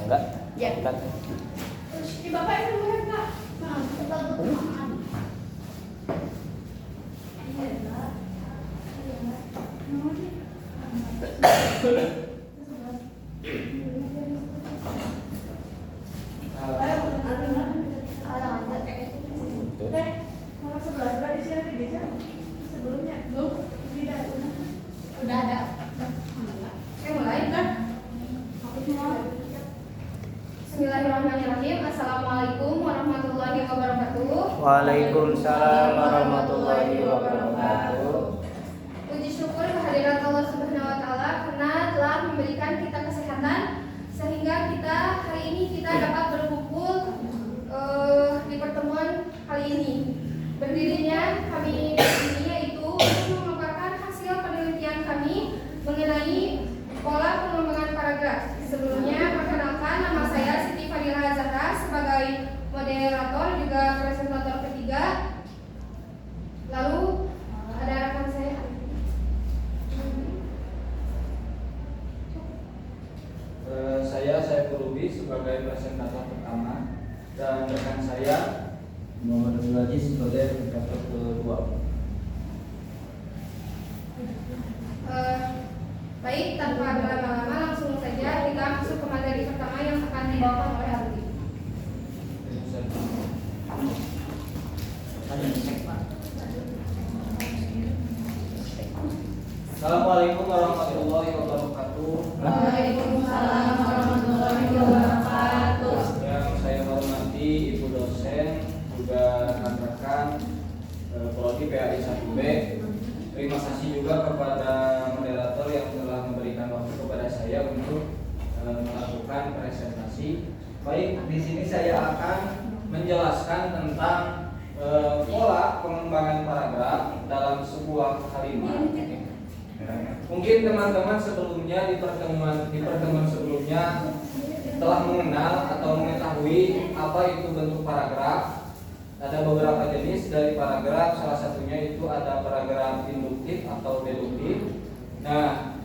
Enggak? Ya. Enggak. Di Bapak itu boleh Kak? Nah, kita berdoa. Udah ada. Oke, mulai kan? Bismillahirrahmanirrahim. Assalamualaikum warahmatullahi wabarakatuh. Waalaikumsalam warahmatullahi wabarakatuh. Puji syukur kehadirat Allah Subhanahu wa taala karena telah memberikan kita kesehatan sehingga kita hari ini kita dapat berkumpul di pertemuan kali ini. Berdirinya kami ini yaitu merupakan hasil penelitian kami mengenai pola pengembangan paragraf. Sebelumnya perkenalkan, nama saya Siti Fadila Zahra sebagai moderator juga presentator ketiga. Lalu ada rekan saya. Saya Ruby sebagai presentator pertama dan rekan saya Muhammad Abdul Aziz sebagai presentator kedua. Baik, tanpa berlama-lama langsung saja kita masuk ke materi pertama yang akan dibawakan oleh Ardi. Assalamualaikum warahmatullahi wabarakatuh. Waalaikumsalam warahmatullahi wabarakatuh. Yang saya hormati Ibu dosen, juga rekan-rekan Prodi PAI 1B. Terima kasih juga kepada moderator yang telah memberikan waktu kepada saya untuk melakukan presentasi. Baik, di sini saya akan menjelaskan tentang pola pengembangan paragraf dalam sebuah kalimat. Mungkin teman-teman sebelumnya di pertemuan sebelumnya telah mengenal atau mengetahui apa itu bentuk paragraf. Ada beberapa jenis dari paragraf, salah satunya itu ada paragraf induktif atau deduktif. Nah,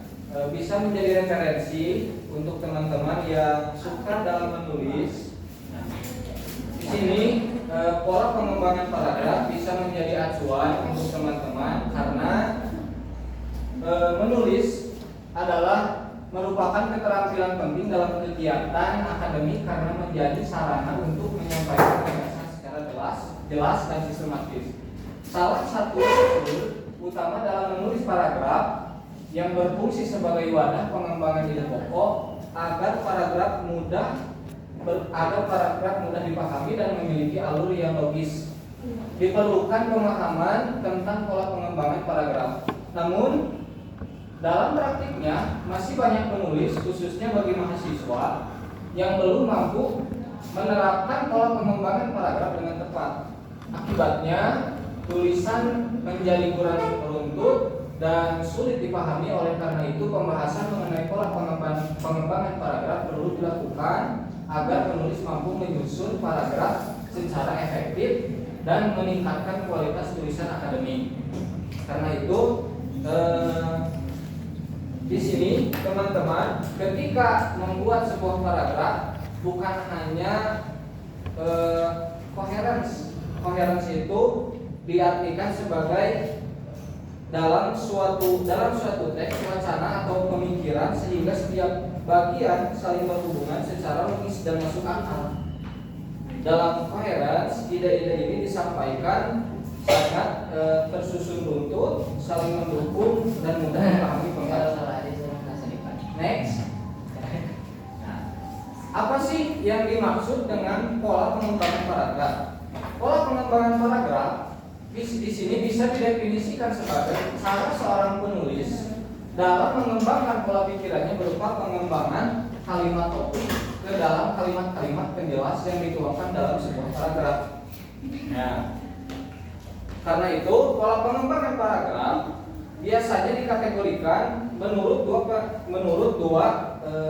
bisa menjadi referensi untuk teman-teman yang suka dalam menulis. Di sini pola pengembangan paragraf bisa menjadi acuan untuk teman-teman karena menulis adalah merupakan keterampilan penting dalam kegiatan akademik karena menjadi sarana untuk menyampaikan gagasan secara jelas dan sistematis. Salah satu unsur utama dalam menulis paragraf yang berfungsi sebagai wadah pengembangan ide pokok agar paragraf mudah dipahami dan memiliki alur yang logis. Diperlukan pemahaman tentang pola pengembangan paragraf. Namun dalam praktiknya masih banyak penulis, khususnya bagi mahasiswa yang belum mampu menerapkan pola pengembangan paragraf dengan tepat. Akibatnya tulisan menjadi kurang runtut dan sulit dipahami. Oleh karena itu pembahasan mengenai pola pengembangan paragraf perlu dilakukan agar penulis mampu menyusun paragraf secara efektif dan meningkatkan kualitas tulisan akademik. Karena itu di sini teman-teman ketika membuat sebuah paragraf bukan hanya koherensi itu diartikan sebagai dalam suatu teks wacana atau pemikiran sehingga setiap bagian saling berhubungan secara logis dan masuk akal. Dalam koherens ide-ide ini disampaikan sangat tersusun runtut, saling mendukung dan mudah dipahami pembaca. Next. Nah, apa sih yang dimaksud dengan pola pengembangan paragraf? Pola pengembangan paragraf di sini bisa didefinisikan sebagai cara seorang penulis dalam mengembangkan pola pikirannya berupa pengembangan kalimat topik ke dalam kalimat-kalimat penjelas yang dituangkan dalam sebuah paragraf. Nah, karena itu pola pengembangan paragraf biasanya dikategorikan menurut dua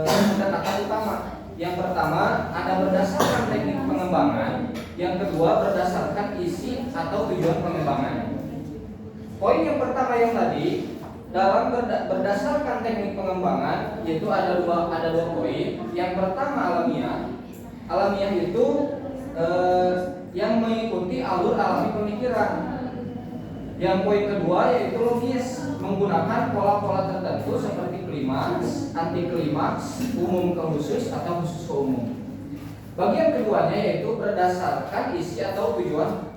pendekatan utama. Yang pertama ada berdasarkan teknik pengembangan, yang kedua berdasarkan isi atau tujuan pengembangan. Poin yang pertama yang tadi berdasarkan teknik pengembangan, yaitu ada dua poin. Yang pertama alamiah itu yang mengikuti alur alami pemikiran. Yang poin kedua yaitu logis, menggunakan pola-pola tertentu seperti klimaks, anti klimaks, umum ke khusus atau khusus ke umum. Bagian keduanya yaitu berdasarkan isi atau tujuan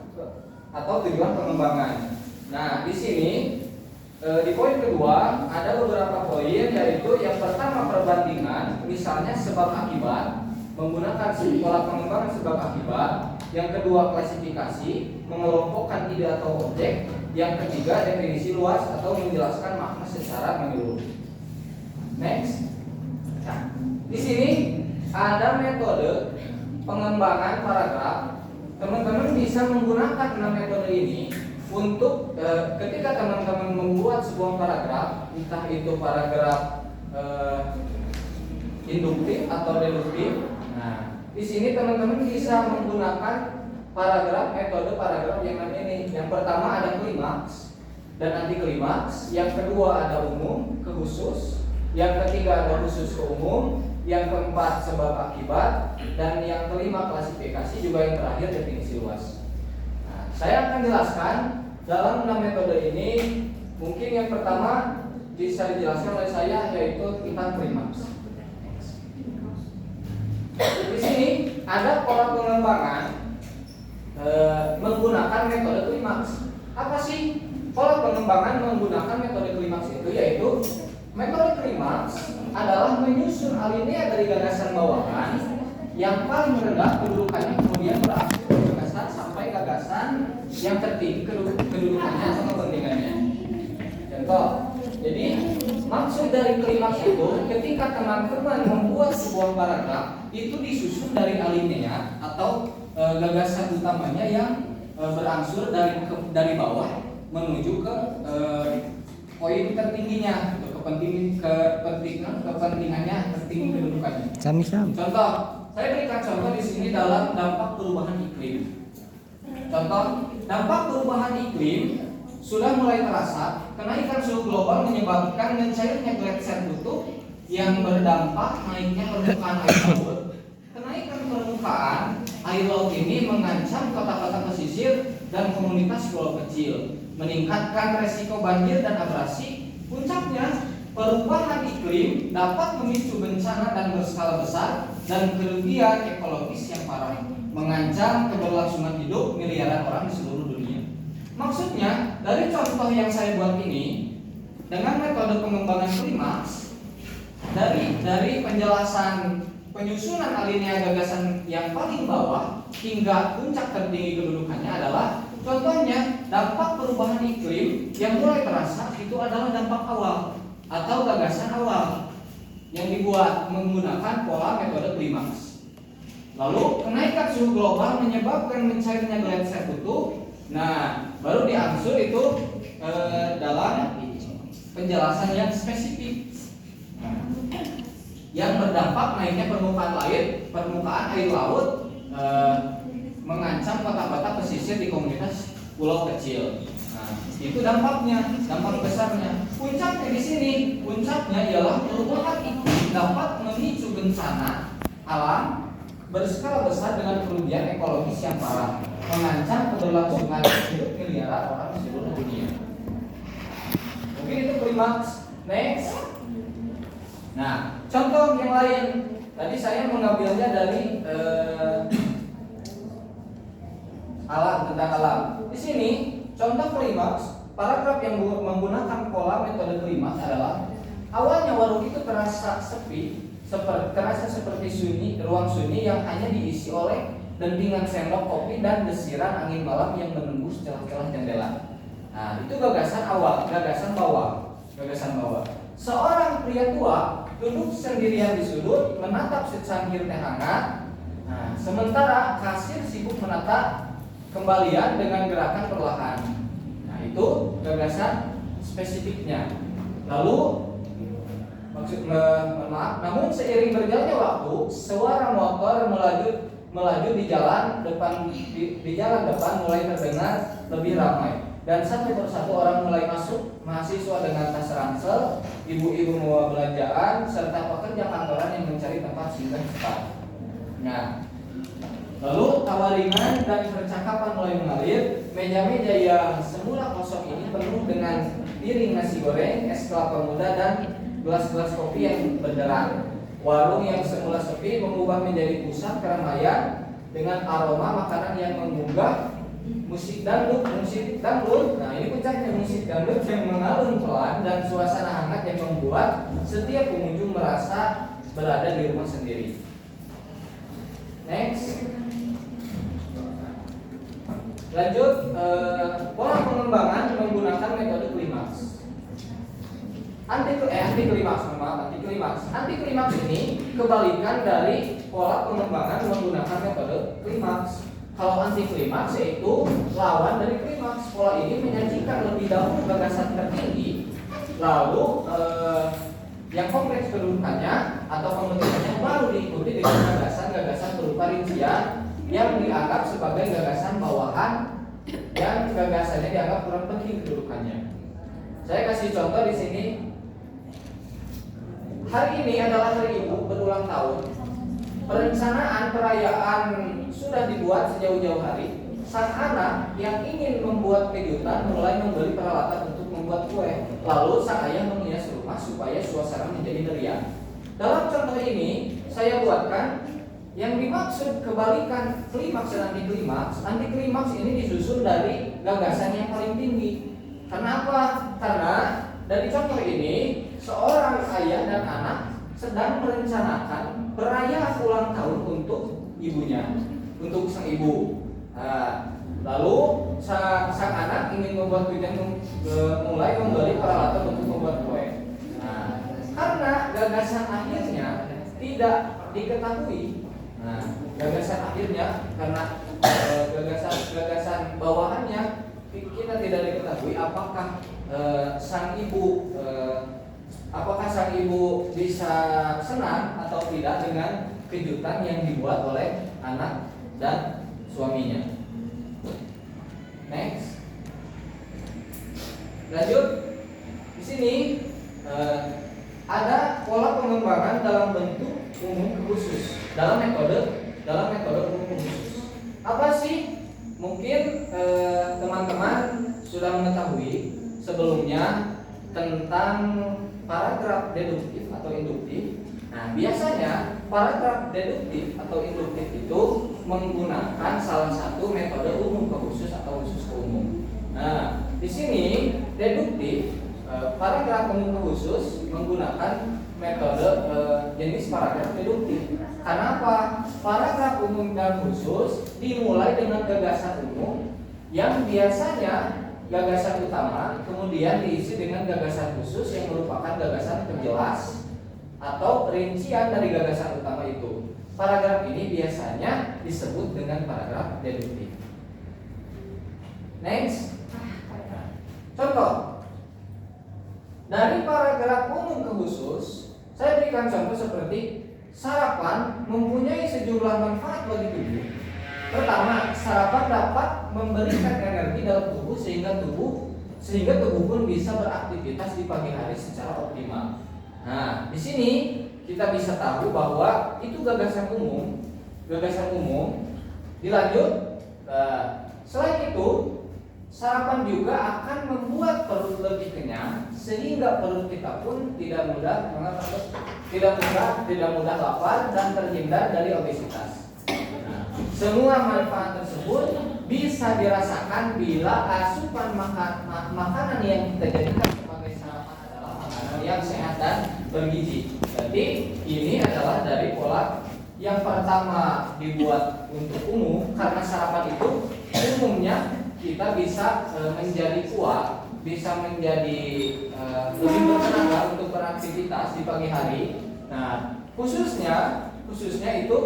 pengembangan. Nah, di sini di poin kedua ada beberapa poin, yaitu yang pertama perbandingan, misalnya sebab akibat, menggunakan pola pengembangan sebab akibat. Yang kedua klasifikasi, mengelompokkan ide atau objek. Yang ketiga definisi luas atau menjelaskan makna secara menyeluruh. Next. Nah, di sini ada metode pengembangan paragraf. Teman-teman bisa menggunakan 6 metode ini untuk ketika teman-teman membuat sebuah paragraf, entah itu paragraf induktif atau deduktif. Nah, di sini teman-teman bisa menggunakan metode paragraf yang ini. Yang pertama ada klimaks dan anti klimaks. Yang kedua ada umum ke khusus. Yang ketiga ada khusus ke umum. Yang keempat sebab akibat. Dan yang kelima klasifikasi, juga yang terakhir definisi luas. Nah, saya akan jelaskan dalam 6 metode ini. Mungkin yang pertama bisa dijelaskan oleh saya, yaitu tentang klimaks. Di sini ada pola pengembangan menggunakan metode klimaks. Apa sih pola pengembangan menggunakan metode klimaks itu? Yaitu metode klimaks adalah menyusun alinea dari gagasan bawahan yang paling rendah kedudukannya, kemudian berakhir ke gagasan sampai gagasan yang tertinggi kedudukannya atau kepentingannya. Contoh, jadi maksud dari klimaks itu ketika teman-teman membuat sebuah paragraf itu disusun dari alinea atau gagasan utamanya yang berangsur dari bawah menuju ke poin tertingginya, kepentingannya, tertinggi kedudukannya. Contoh, saya berikan contoh di sini dalam dampak perubahan iklim. Contoh, dampak perubahan iklim sudah mulai terasa. Kenaikan suhu global menyebabkan mencairnya gletser kutub yang berdampak naiknya permukaan air laut. Kenaikan permukaan air laut ini mengancam kota-kota pesisir dan komunitas pulau kecil, meningkatkan resiko banjir dan abrasi. Puncaknya, perubahan iklim dapat memicu bencana dan berskala besar dan kerugian ekologis yang parah, mengancam keberlangsungan hidup miliaran orang di seluruh dunia. Maksudnya, dari contoh yang saya buat ini, dengan metode pengembangan klimaks, dari penjelasan penyusunan alinea gagasan yang paling bawah hingga puncak tertinggi kedudukannya adalah, contohnya dampak perubahan iklim yang mulai terasa itu adalah dampak awal atau gagasan awal yang dibuat menggunakan pola metode klimaks. Lalu kenaikan suhu global menyebabkan mencairnya gletser kutub. Nah, baru diangsur itu dalam penjelasan yang spesifik. Yang berdampak naiknya permukaan air laut mengancam kota-kota pesisir di komunitas pulau kecil. Nah, itu dampaknya, dampak besarnya. Puncaknya di sini, puncaknya ialah perubahan iklim dapat memicu bencana alam berskala besar dengan kerugian ekologis yang parah, mengancam keberlangsungan hidup miliaran orang di seluruh dunia. Mungkin itu klimaks. Next. Nah, contoh yang lain. Tadi saya mengambilnya dari alam, tentang alam. Di sini contoh klimaks, paragraf yang menggunakan pola metode klimaks adalah awalnya warung itu terasa sepi, terasa seperti ruang sunyi yang hanya diisi oleh dentingan sendok kopi dan desiran angin malam yang menembus celah-celah jendela. Nah, itu gagasan awal, gagasan bawah. Seorang pria tua duduk sendirian di sudut menatap secangkir teh hangat. Nah, sementara kasir sibuk menata kembalian dengan gerakan perlahan. Nah, itu gagasan spesifiknya. Lalu namun seiring berjalannya waktu, suara motor melaju di jalan depan mulai terdengar lebih ramai. dan satu persatu orang mulai masuk, mahasiswa dengan tas ransel, ibu-ibu membawa belanjaan, serta pekerja kantoran yang mencari tempat singgah cepat. Nah, lalu tawa ringan dan percakapan mulai mengalir. Meja-meja yang semula kosong ini penuh dengan piring nasi goreng, es kelapa muda, dan gelas-gelas kopi yang berderang. Warung yang semula sepi mengubah menjadi pusat keramaian dengan aroma makanan yang menggugah, musik dangdut. Nah, ini puncaknya, musik dangdut yang mengalun pelan dan suasana hangat yang membuat setiap pengunjung merasa berada di rumah sendiri. Next. Lanjut, pola pengembangan menggunakan metode klimaks. Anti klimaks ini kebalikan dari pola pengembangan menggunakan metode klimaks. Kalau anti klimaks yaitu lawan dari klimaks. Pola ini menyajikan lebih dahulu gagasan tertinggi, lalu yang kompleks kedudukannya atau pembentukannya baru diikuti dengan gagasan-gagasan berupa rincian yang dianggap sebagai gagasan bawahan yang gagasannya dianggap kurang penting kedudukannya. Saya kasih contoh di sini. Hari ini adalah hari ibu berulang tahun. Perencanaan perayaan sudah dibuat sejauh-jauh hari. Sang anak yang ingin membuat kejutan mulai membeli peralatan untuk membuat kue. Lalu sang ayah menghias rumah supaya suasana menjadi meriah. Dalam contoh ini saya buatkan yang dimaksud kebalikan klimaks dan anti klimaks. Anti klimaks ini disusun dari gagasan yang paling tinggi. Kenapa? Karena dari contoh ini seorang ayah dan anak sedang merencanakan perayaan ulang tahun untuk ibunya, untuk sang ibu. Lalu sang anak ingin membuat kejutan, mulai membeli peralatan untuk membuat kue. Karena gagasan akhirnya tidak diketahui. Gagasan akhirnya karena gagasan bawahannya kita tidak diketahui apakah sang ibu bisa senang atau tidak dengan kejutan yang dibuat oleh anak dan suaminya. Next. Lanjut. Di sini ada pola pengembangan dalam bentuk umum khusus. Dalam metode umum khusus. Apa sih? Mungkin teman-teman sudah mengetahui sebelumnya tentang paragraf deduktif atau induktif. Nah, biasanya paragraf deduktif atau induktif itu menggunakan salah satu metode umum ke khusus atau khusus ke umum. Nah, di sini deduktif paragraf umum ke khusus menggunakan metode jenis paragraf deduktif. Karena apa? Paragraf umum dan khusus dimulai dengan gagasan umum yang biasanya gagasan utama, kemudian diisi dengan gagasan khusus yang merupakan gagasan penjelas atau rincian dari gagasan utama itu. Paragraf ini biasanya disebut dengan paragraf deduktif. Next. Contoh. Dari paragraf umum ke khusus, saya berikan contoh seperti sarapan mempunyai sejumlah manfaat bagi tubuh. Pertama, sarapan dapat memberikan energi dalam tubuh sehingga tubuh pun bisa beraktivitas di pagi hari secara optimal. Nah, di sini kita bisa tahu bahwa itu gagasan umum. Dilanjut, selain itu sarapan juga akan membuat perut lebih kenyang sehingga perut kita pun tidak mudah lapar dan terhindar dari obesitas. Semua manfaat tersebut bisa dirasakan bila asupan makanan yang kita jadikan sebagai sarapan adalah makanan yang sehat dan bergizi. Jadi ini adalah dari pola yang pertama dibuat untuk umum karena sarapan itu umumnya kita bisa menjadi kuat, bisa menjadi lebih bertenaga untuk beraktivitas di pagi hari. Nah, khususnya itu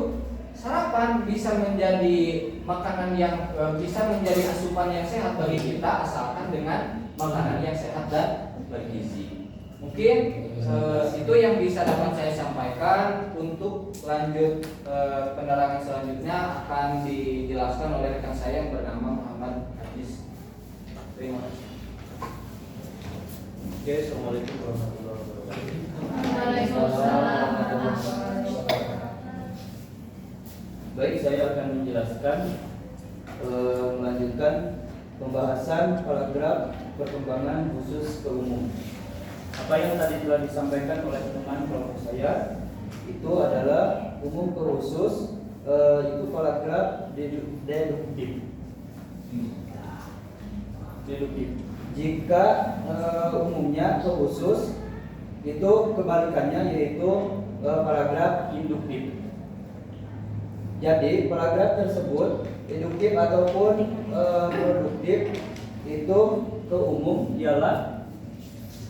sarapan bisa menjadi makanan yang bisa menjadi asupan yang sehat bagi kita asalkan dengan makanan yang sehat dan bergizi. Mungkin itu yang bisa dapat saya sampaikan. Untuk lanjut penerangan selanjutnya akan dijelaskan oleh rekan saya yang bernama Muhammad Hafiz. Terima kasih. Oke, assalamualaikum warahmatullahi wabarakatuh. Waalaikumsalam. Baik, saya akan menjelaskan melanjutkan pembahasan paragraf perkembangan khusus ke umum. Apa yang tadi telah disampaikan oleh teman kelompok saya itu adalah umum ke khusus, itu paragraf deduktif. Jika umumnya ke khusus itu kebalikannya yaitu paragraf induktif. Jadi paragraf tersebut induktif ataupun produktif itu ke umum ialah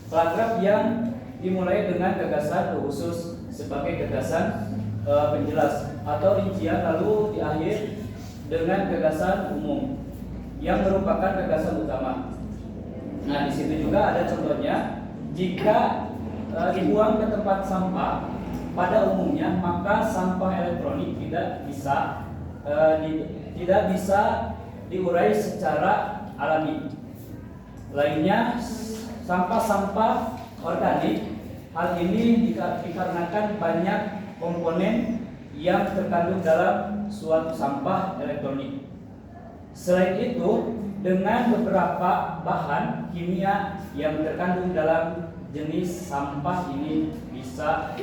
paragraf yang dimulai dengan gagasan ke khusus sebagai gagasan penjelas atau rincian, lalu diakhir dengan gagasan umum yang merupakan gagasan utama. Nah, di situ juga ada contohnya. Jika dibuang ke tempat sampah pada umumnya, maka sampah elektronik tidak bisa diurai secara alami. Lainnya, sampah-sampah organik. Hal ini dikarenakan banyak komponen yang terkandung dalam suatu sampah elektronik. Selain itu, dengan beberapa bahan kimia yang terkandung dalam jenis sampah ini bisa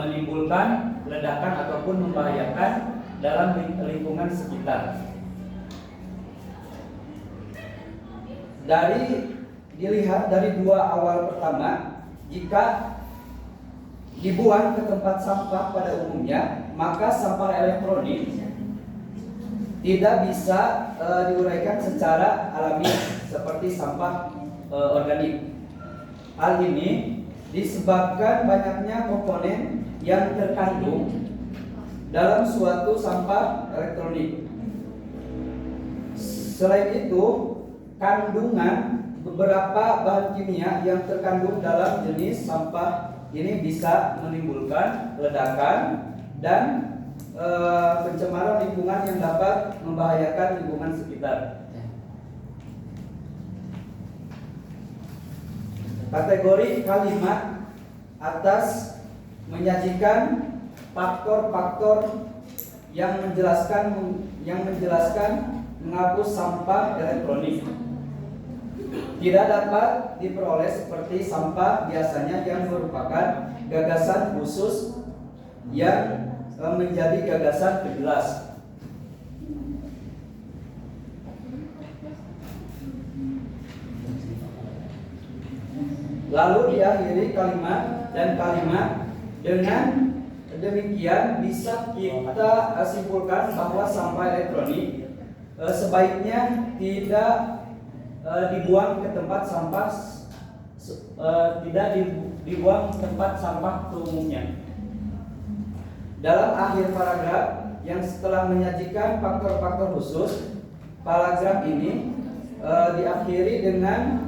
menimbulkan ledakan ataupun membahayakan dalam lingkungan sekitar. Dilihat dari dua awal pertama, jika dibuang ke tempat sampah pada umumnya, maka sampah elektronik tidak bisa diuraikan secara alami seperti sampah organik. Hal ini disebabkan banyaknya komponen yang terkandung dalam suatu sampah elektronik. Selain itu, kandungan beberapa bahan kimia yang terkandung dalam jenis sampah ini bisa menimbulkan ledakan dan pencemaran lingkungan yang dapat membahayakan lingkungan sekitar. Kategori kalimat atas menyajikan faktor-faktor yang menjelaskan menghapus sampah elektronik tidak dapat diperoleh seperti sampah biasanya yang merupakan gagasan khusus yang menjadi gagasan penjelas. Lalu diakhiri kalimat dan kalimat. Dengan demikian bisa kita simpulkan bahwa sampah elektronik sebaiknya tidak dibuang ke tempat sampah, dibuang ke tempat sampah umumnya. Dalam akhir paragraf yang setelah menyajikan faktor-faktor khusus, paragraf ini diakhiri dengan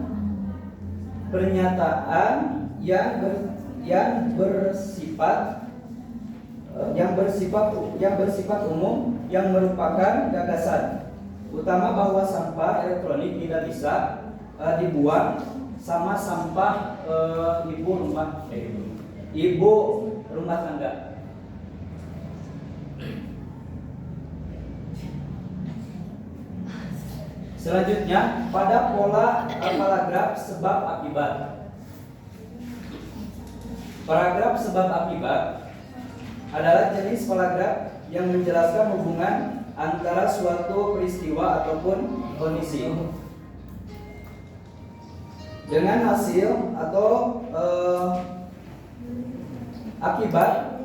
pernyataan yang bersifat umum yang merupakan gagasan utama bahwa sampah elektronik tidak bisa dibuang sama sampah ibu rumah tangga. Selanjutnya, pada pola paragraf sebab akibat. Paragraf sebab akibat adalah jenis paragraf yang menjelaskan hubungan antara suatu peristiwa ataupun kondisi dengan hasil atau akibat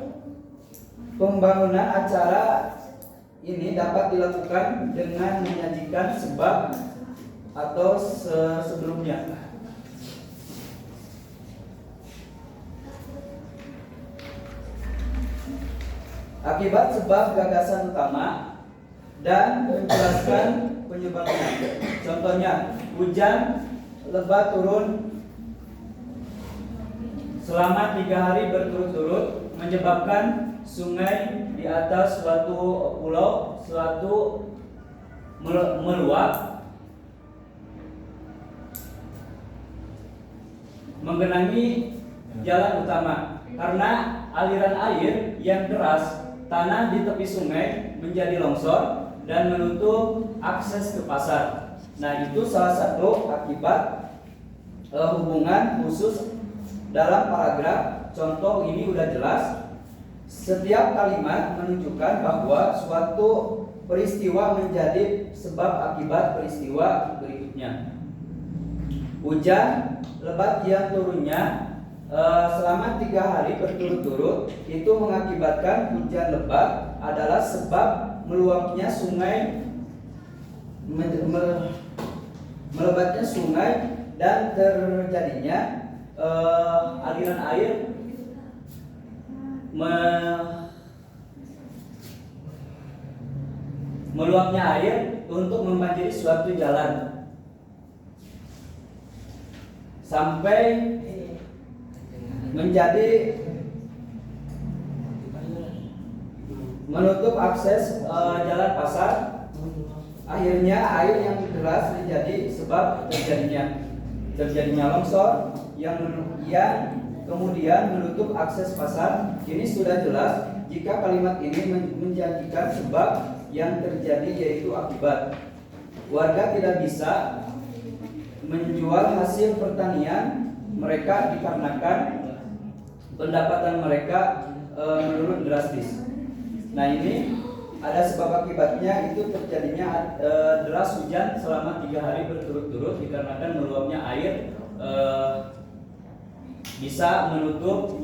pembangunan acara ini dapat dilakukan dengan menyajikan sebab atau sebelumnya. Akibat sebab gagasan utama dan menjelaskan penyebabnya. Contohnya, hujan lebat turun selama 3 hari berturut-turut menyebabkan sungai di atas suatu pulau meluap menggenangi jalan utama karena aliran air yang deras, tanah di tepi sungai menjadi longsor dan menutup akses ke pasar. Nah, itu salah satu akibat hubungan khusus dalam paragraf. Contoh ini udah jelas. Setiap kalimat menunjukkan bahwa suatu peristiwa menjadi sebab akibat peristiwa berikutnya. Hujan lebat yang turunnya selama 3 hari berturut-turut itu mengakibatkan hujan lebat adalah sebab meluapnya sungai, melebatnya sungai dan terjadinya aliran air meluapnya air untuk membanjiri suatu jalan sampai menjadi menutup akses jalan pasar. Akhirnya air yang deras menjadi sebab terjadinya longsor yang kemudian menutup akses pasar. Ini sudah jelas jika kalimat ini menjanjikan sebab yang terjadi yaitu akibat. Warga tidak bisa menjual hasil pertanian mereka dikarenakan pendapatan mereka menurun drastis. Nah, ini ada sebab akibatnya, itu terjadinya deras hujan selama 3 hari berturut-turut dikarenakan meluapnya air bisa menutup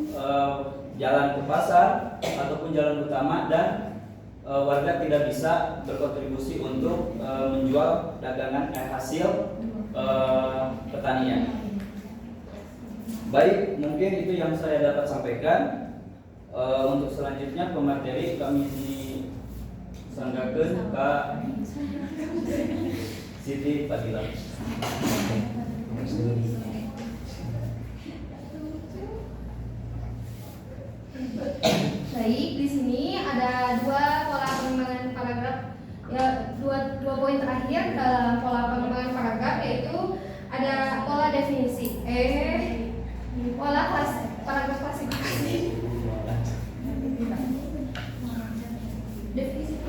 jalan ke pasar ataupun jalan utama dan warga tidak bisa berkontribusi untuk menjual dagangan hasil pertanian. Baik, mungkin itu yang saya dapat sampaikan. Untuk selanjutnya pemateri kami disanggakeun Kak Siti Fadila. Baik, di sini ada 2 pola pengembangan paragraf, ya, dua poin terakhir dalam pola pengembangan paragraf, yaitu ada pola definisi, paragraf klasifikasi. Definisi.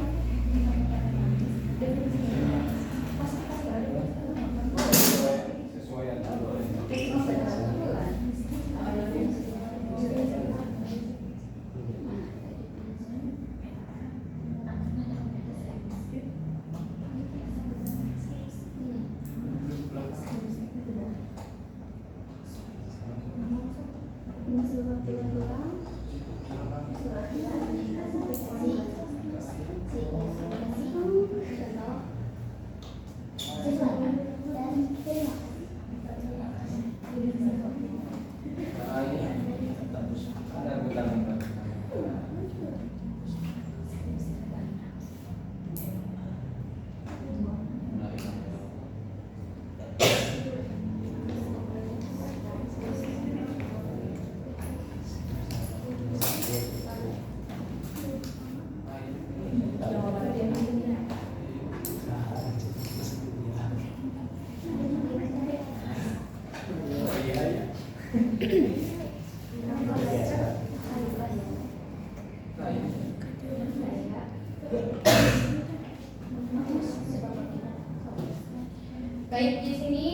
Baik, di sini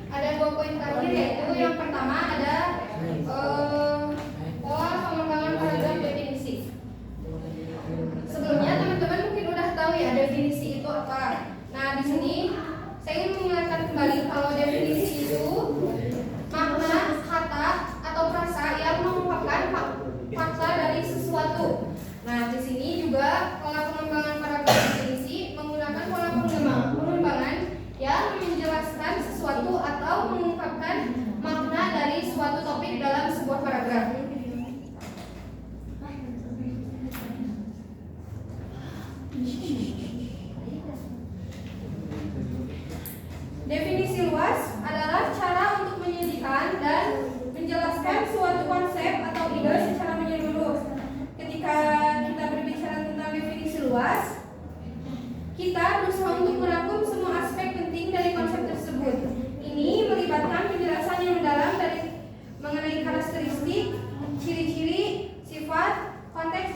ada 2 poin terakhir, yaitu yang pertama ada pola pengembangan paragraf definisi. Sebelumnya teman-teman mungkin udah tahu ya definisi itu apa. Nah, di sini saya ingin mengingatkan kembali kalau definisi itu makna, kata atau frasa yang mengungkapkan fakta dari sesuatu. Nah, di sini juga pola pengembangan paragraf definisi menggunakan pola pengembangan yang menjelaskan sesuatu atau mengungkapkan makna dari suatu topik dalam sebuah paragraf. Definisi luas adalah cara untuk menyajikan dan menjelaskan suatu konsep atau ide secara menyeluruh. Ketika kita berbicara tentang definisi luas, kita berusaha untuk merangkum semua aspek penting dari konsep tersebut. Ini melibatkan penjelasan yang mendalam dari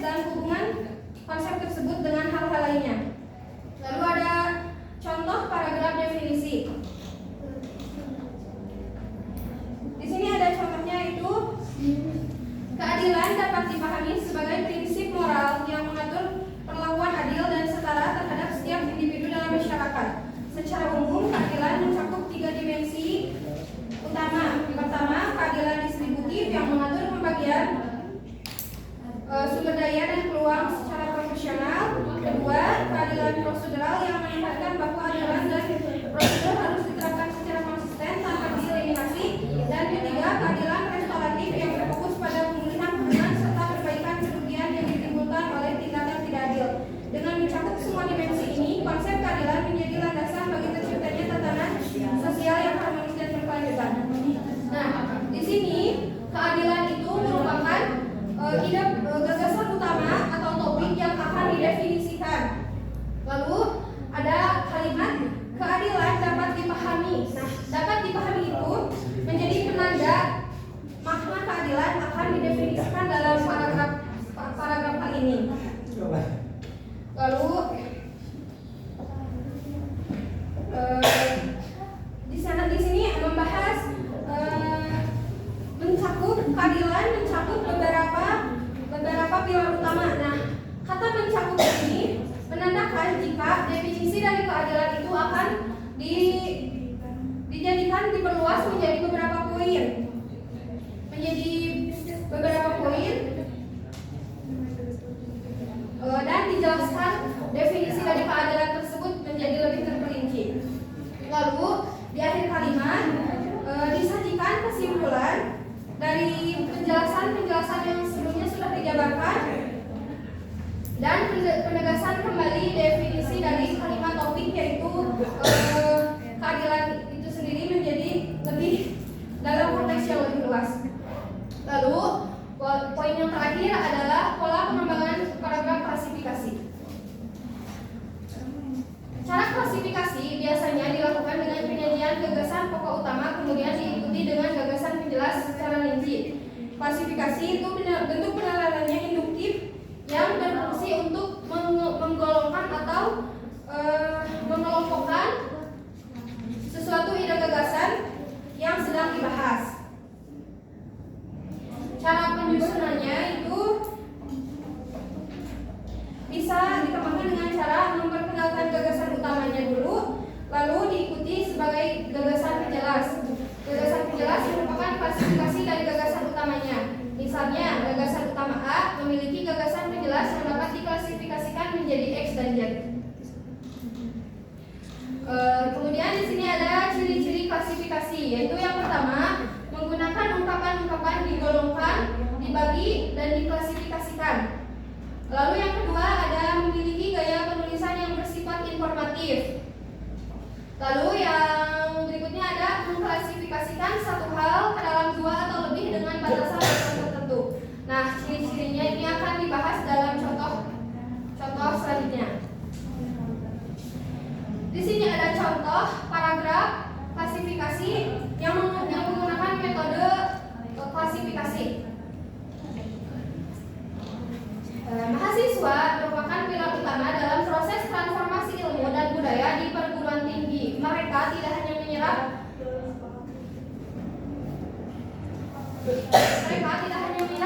dan hubungan konsep tersebut dengan hal-hal lainnya. Lalu ada contoh paragraf definisi. Di sini ada contohnya, itu keadilan dapat dipahami sebagai prinsip moral yang mengatur perlakuan adil dan setara terhadap setiap individu dalam masyarakat. Secara umum, keadilan mencakup 3 dimensi utama. Pertama, keadilan distributif yang mengatur pembagian sumber daya dan peluang secara proporsional. Kedua, keadilan prosedural yang menempatkan bahwa aturan dan prosedur harus diterapkan secara konsisten tanpa diskriminasi. Dan ketiga, keadilan restoratif yang berfokus pada pemulihan hubungan serta perbaikan kerugian yang ditimbulkan oleh tindakan tidak adil. Dengan mencakup semua dimensi ini, konsep keadilan menjadi landasan bagi terciptanya tatanan sosial yang harmonis dan berkelanjutan. Nah, di sini keadilan itu merupakan gagasan utama atau topik yang akan didefinisikan. Lalu ada kalimat keadilan dapat dipahami. Nah, dapat dipahami itu menjadi penanda makna keadilan akan didefinisikan dalam paragraf kali ini. Lalu di sini membahas keadilan mencakup beberapa pilar utama. Nah, kata mencakup ini menandakan jika definisi dari keadilan itu akan dijadikan diperluas menjadi beberapa poin. Dan dijelaskan definisi dari keadilan tersebut menjadi lebih terperinci. Lalu di akhir kalimat disajikan kesimpulan dari penjelasan yang sebelumnya sudah dijabarkan dan penegasan kembali definisi dari kalimat topik, yaitu keadilan itu sendiri menjadi lebih dalam konteks yang lebih luas. Lalu poin yang terakhir adalah pola pengembangan paragraf klasifikasi. Cara klasifikasi biasanya dilakukan dengan penyajian gagasan pokok utama, kemudian diikuti dengan gagasan penjelas secara rinci. Klasifikasi itu bentuk penilaiannya induktif yang berfungsi untuk menggolongkan atau mengelompokkan sesuatu ide gagasan yang sedang dibahas. Cara penyusunannya itu bisa dikembangkan dengan cara memperkenalkan gagasan utamanya dulu, lalu diikuti sebagai gagasan penjelas. Gagasan penjelas merupakan klasifikasi dari gagasan utamanya. Misalnya, gagasan utama A memiliki gagasan penjelas yang dapat diklasifikasikan menjadi X dan Y. Kemudian di sini ada ciri-ciri klasifikasi, yaitu yang pertama, menggunakan ungkapan-ungkapan digolongkan, dibagi, dan diklasifikasikan. Lalu yang kedua ada memiliki gaya penulisan yang bersifat informatif. Lalu yang berikutnya ada mengklasifikasikan satu hal ke dalam 2 atau lebih dengan batasan tertentu. Nah, ciri-cirinya ini akan dibahas dalam contoh selanjutnya. Di sini ada contoh paragraf klasifikasi yang menggunakan metode klasifikasi. Mahasiswa merupakan pilar utama dalam proses transformasi ilmu dan budaya di perguruan tinggi. Mereka tidak hanya menyerap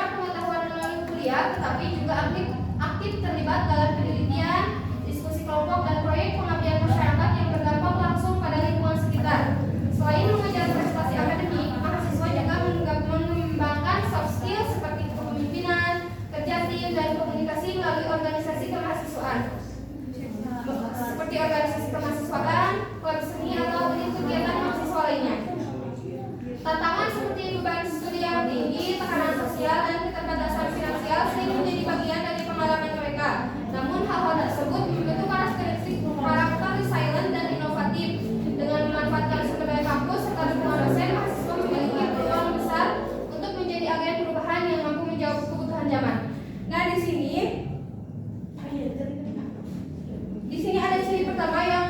pengetahuan melalui kuliah, tetapi juga aktif terlibat dalam penelitian, diskusi kelompok, dan proyek pengabdian masyarakat yang berdampak langsung pada lingkungan sekitar. Selain mengejar prestasi akademik, mahasiswa juga mengembangkan soft skill seperti kepemimpinan, kerja tim, dan komunikasi melalui organisasi kemahasiswaan, seperti organisasi kemahasiswaan, klub seni, atau unit kegiatan mahasiswa lainnya. Tantangan seperti beban studi yang tinggi, tekanan sosial, dan keterbatasan finansial sering menjadi bagian dari pengalaman mereka. Namun hal-hal tersebut membentuk karakter resilient dan inovatif. Dengan memanfaatkan sumber daya kampus serta dukungan dosen, mahasiswa memiliki peluang besar untuk menjadi agen perubahan yang mampu menjawab kebutuhan zaman. Nah, di sini ada ciri pertama yang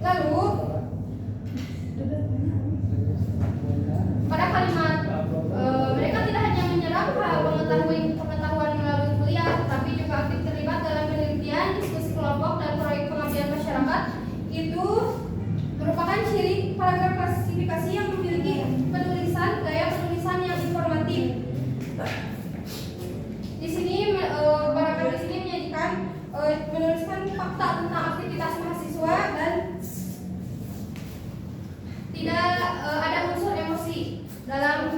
Lalu pada kalimat mereka tidak hanya menyerap pengetahuan melalui kuliah, tetapi juga aktif terlibat dalam penelitian, diskusi kelompok, dan proyek pengabdian masyarakat. Itu merupakan ciri paragraf klasifikasi yang memiliki gaya penulisan yang informatif. Di sini paragraf di sini menyajikan menuliskan fakta tentang aktivitas mahasiswa dan tidak ada unsur emosi dalam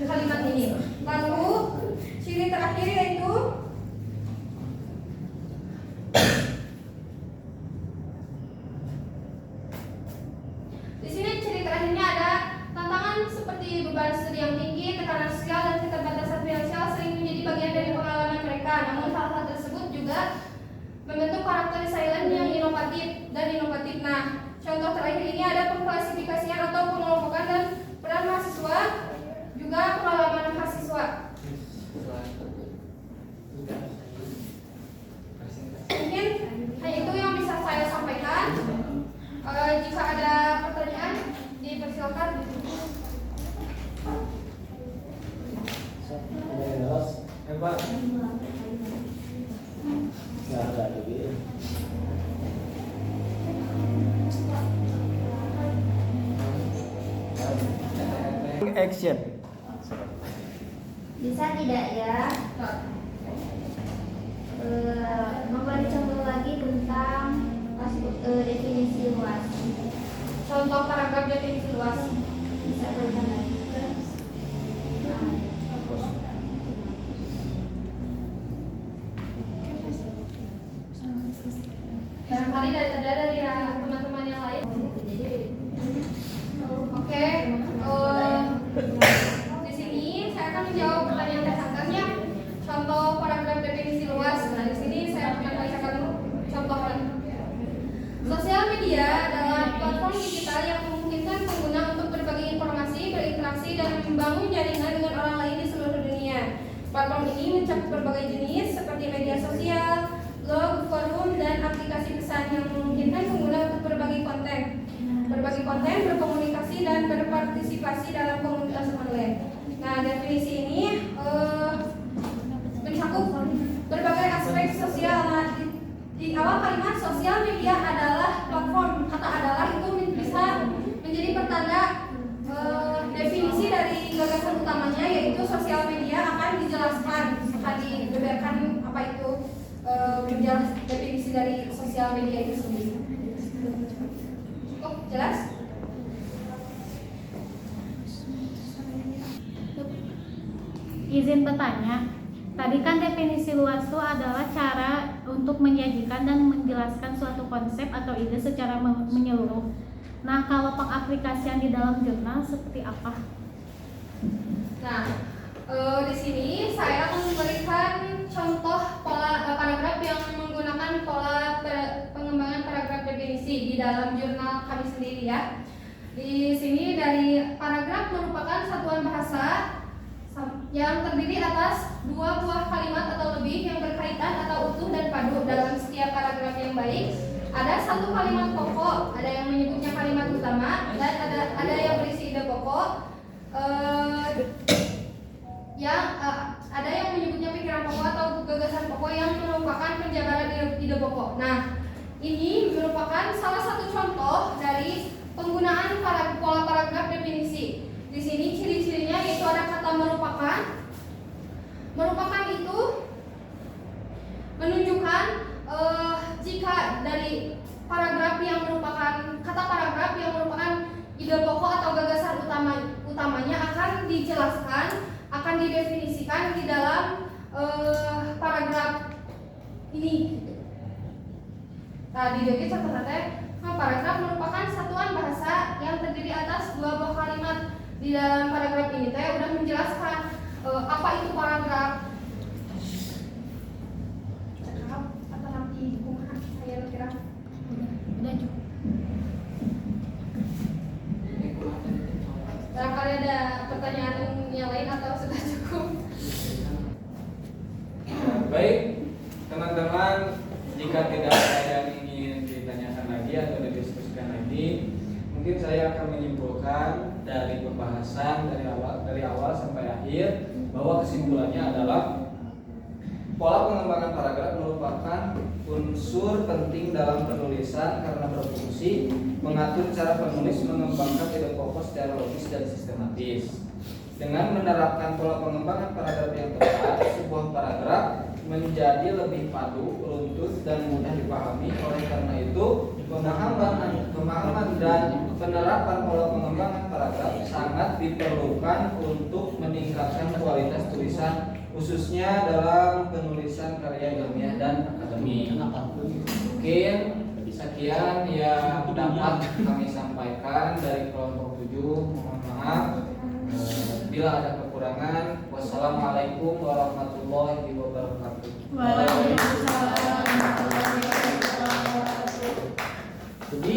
kalimat ini. Lalu ciri terakhir yaitu di sini ciri terakhirnya ada tantangan seperti beban studi yang tinggi, tekanan sosial, dan keterbatasan finansial sering menjadi bagian dari pengalaman mereka. Namun hal-hal tersebut juga membentuk karakter silent yang inovatif. Nah, contoh terakhir ini ada pengklasifikasian atau pengelompokan dan peran mahasiswa, juga pengalaman mahasiswa. Mungkin hanya itu yang bisa saya sampaikan. Jika ada pertanyaan, dipersilakan. Hebat. Action. Bisa tidak ya memberi contoh lagi tentang definisi luas? Contoh paragraf definisi luas. Bisa berikan lagi. Barangkali dari teman-teman yang lain. Oke, di sini saya akan menjawab pertanyaan dasarnya. Contoh paragraf definisi luas. Nah, di sini saya akan membacakan contohnya. Sosial media adalah platform digital yang memungkinkan pengguna untuk berbagi informasi, berinteraksi, dan membangun jaringan dengan orang lain di seluruh dunia. Platform ini mencakup berbagai jenis seperti media sosial, blog, forum, dan aplikasi pesan yang memungkinkan pengguna untuk berbagi konten, berkomunikasi, dan berpartisipasi dalam komunitas online. Nah, definisi ini mencakup berbagai aspek sosial. Nah, di awal kalimat sosial media adalah platform. Kata adalah itu bisa menjadi pertanda definisi dari gagasan utamanya, yaitu sosial media akan dijelaskan, akan dibeberkan apa itu definisi dari sosial media itu sendiri. Cukup jelas? Izin bertanya, tadi kan definisi luas itu adalah cara untuk menyajikan dan menjelaskan suatu konsep atau ide secara menyeluruh. Nah, kalau pengaplikasian di dalam jurnal seperti apa? Nah, di sini saya akan memberikan contoh pola paragraf yang menggunakan pola pengembangan paragraf definisi di dalam jurnal kami sendiri ya. Di sini dari paragraf merupakan satuan bahasa yang terdiri atas dua buah kalimat atau lebih yang berkaitan atau utuh dan padu. Dalam setiap paragraf yang baik ada satu kalimat pokok, ada yang menyebutnya kalimat utama, dan ada yang berisi ide pokok, ada yang menyebutnya pikiran pokok atau gagasan pokok yang merupakan penjabaran ide pokok. Nah, ini merupakan salah satu contoh dari penggunaan pola paragraf definisi. Di sini ciri-cirinya yaitu ada kata merupakan. Merupakan itu menunjukkan jika dari paragraf yang merupakan kata paragraf yang merupakan ide pokok atau gagasan utamanya akan dijelaskan, akan didefinisikan di dalam paragraf ini. Nah, di bagian catatan paragraf merupakan satuan bahasa yang terdiri atas dua buah kalimat. Di dalam paragraf ini saya sudah menjelaskan apa itu paragraf. Cakap atau nanti kumaha saya kira. Udah cukup. Barangkali ada pertanyaan yang lain atau sudah cukup? Baik, teman-teman, jika tidak ada yang ingin ditanyakan lagi atau didiskusikan lagi, ini mungkin saya akan menyimpulkan dari pembahasan dari awal sampai akhir bahwa kesimpulannya adalah pola pengembangan paragraf merupakan unsur penting dalam penulisan karena berfungsi mengatur cara penulis mengembangkan ide pokok secara logis dan sistematis. Dengan menerapkan pola pengembangan paragraf yang tepat, sebuah paragraf menjadi lebih padu, runtut, dan mudah dipahami. Oleh karena itu, pemahaman dan penerapan pola pengembangan paragraf sangat diperlukan untuk meningkatkan kualitas tulisan, khususnya dalam penulisan karya ilmiah dan akademik. Mungkin sekian yang dapat kami sampaikan dari kelompok 7. Mohon maaf bila ada kekurangan. Wassalamualaikum warahmatullahi wabarakatuh. Waalaikumsalam warahmatullahi wabarakatuh. Jadi